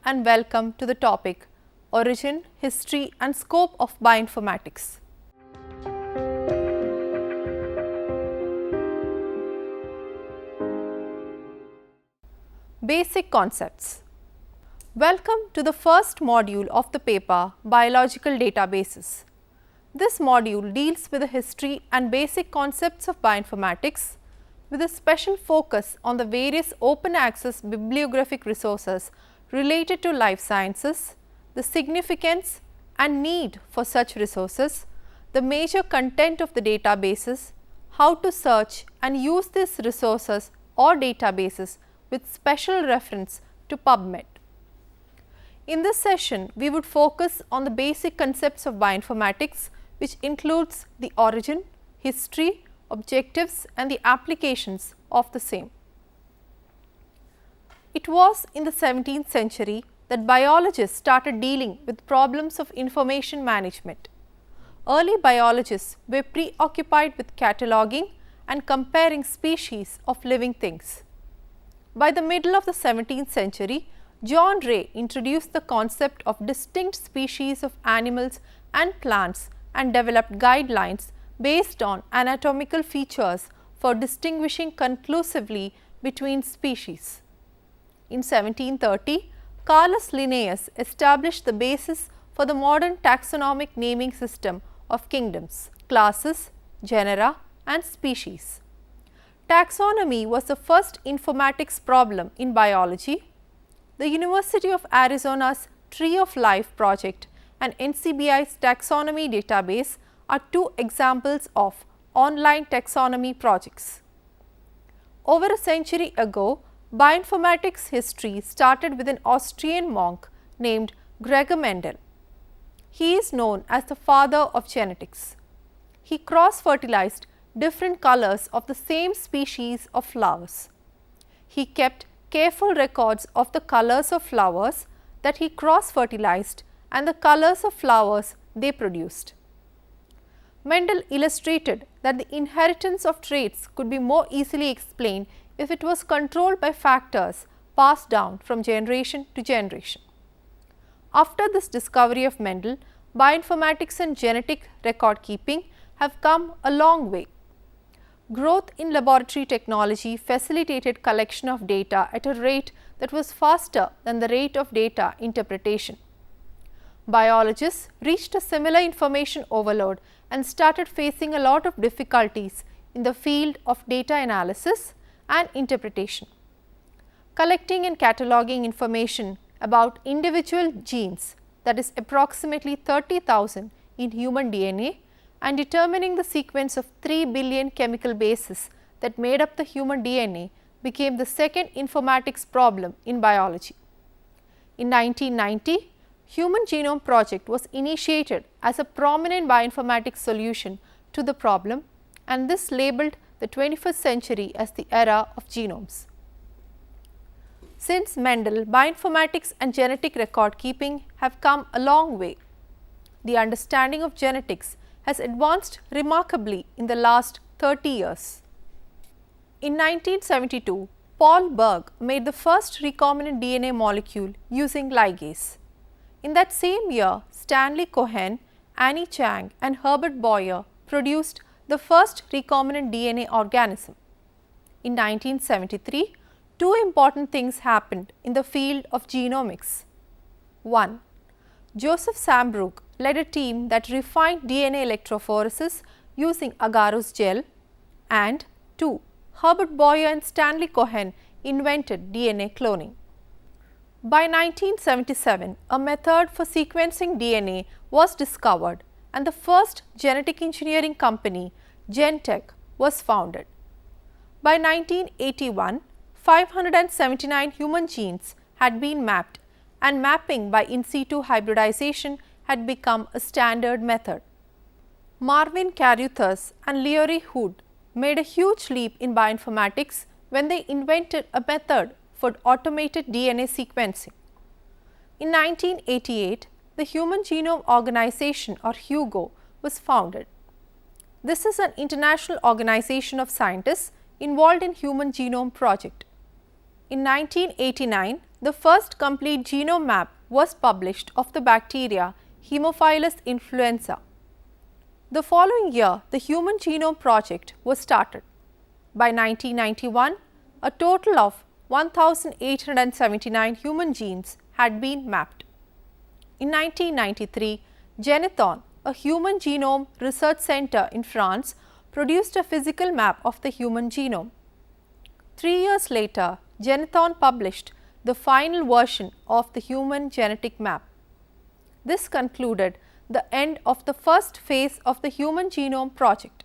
and welcome to the topic Origin, History and Scope of Bioinformatics. Basic concepts. Welcome to the first module of the paper Biological Databases. This module deals with the history and basic concepts of bioinformatics with a special focus on the various open access bibliographic resources related to life sciences, the significance and need for such resources, the major content of the databases, how to search and use these resources or databases with special reference to PubMed. In this session, we would focus on the basic concepts of bioinformatics, which includes the origin, history, objectives and the applications of the same. It was in the 17th century that biologists started dealing with problems of information management. Early biologists were preoccupied with cataloging and comparing species of living things. By the middle of the 17th century, John Ray introduced the concept of distinct species of animals and plants and developed guidelines based on anatomical features for distinguishing conclusively between species. In 1730, Carolus Linnaeus established the basis for the modern taxonomic naming system of kingdoms, classes, genera and species. Taxonomy was the first informatics problem in biology. The University of Arizona's Tree of Life project and NCBI's taxonomy database are two examples of online taxonomy projects. Over a century ago, bioinformatics history started with an Austrian monk named Gregor Mendel. He is known as the father of genetics. He cross-fertilized different colors of the same species of flowers. He kept careful records of the colors of flowers that he cross-fertilized and the colors of flowers they produced. Mendel illustrated that the inheritance of traits could be more easily explained if it was controlled by factors passed down from generation to generation. After this discovery of Mendel, bioinformatics and genetic record keeping have come a long way. Growth in laboratory technology facilitated collection of data at a rate that was faster than the rate of data interpretation. Biologists reached a similar information overload and started facing a lot of difficulties in the field of data analysis and interpretation. Collecting and cataloging information about individual genes, that is approximately 30,000 in human DNA, and determining the sequence of 3 billion chemical bases that made up the human DNA became the second informatics problem in biology. In 1990, Human Genome Project was initiated as a prominent bioinformatics solution to the problem, and this labeled the 21st century as the era of genomes. Since Mendel, bioinformatics and genetic record keeping have come a long way. The understanding of genetics has advanced remarkably in the last 30 years. In 1972, Paul Berg made the first recombinant DNA molecule using ligase. In that same year, Stanley Cohen, Annie Chang and Herbert Boyer produced the first recombinant DNA organism. In 1973, two important things happened in the field of genomics. 1. Joseph Sambrook led a team that refined DNA electrophoresis using agarose gel, and 2. Herbert Boyer and Stanley Cohen invented DNA cloning. By 1977, a method for sequencing DNA was discovered and the first genetic engineering company, Gentech, was founded. By 1981, 579 human genes had been mapped and mapping by in situ hybridization had become a standard method. Marvin Carruthers and Leroy Hood made a huge leap in bioinformatics when they invented a method for automated DNA sequencing. In 1988, the Human Genome Organization, or HUGO, was founded. This is an international organization of scientists involved in Human Genome Project. In 1989, the first complete genome map was published of the bacteria Haemophilus influenza. The following year, the Human Genome Project was started. By 1991, a total of 1,879 human genes had been mapped. In 1993, Genethon, a human genome research center in France, produced a physical map of the human genome. 3 years later, Genethon published the final version of the human genetic map. This concluded the end of the first phase of the Human Genome Project.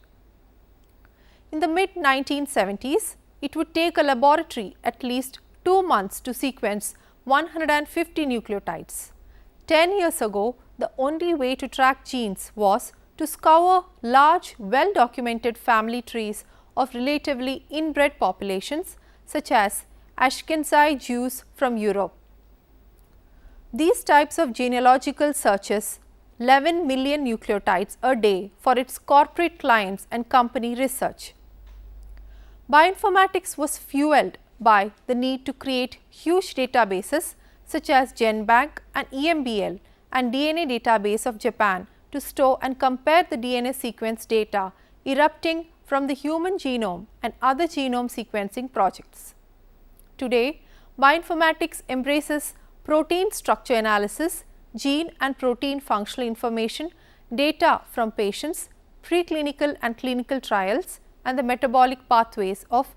In the mid-1970s, it would take a laboratory at least 2 months to sequence 150 nucleotides. 10 years ago, the only way to track genes was to scour large, well-documented family trees of relatively inbred populations such as Ashkenazi Jews from Europe. These types of genealogical searches 11 million nucleotides a day for its corporate clients and company research. Bioinformatics was fueled by the need to create huge databases such as GenBank and EMBL and DNA database of Japan to store and compare the DNA sequence data erupting from the human genome and other genome sequencing projects. Today, bioinformatics embraces protein structure analysis, gene and protein functional information, data from patients, preclinical and clinical trials, and the metabolic pathways of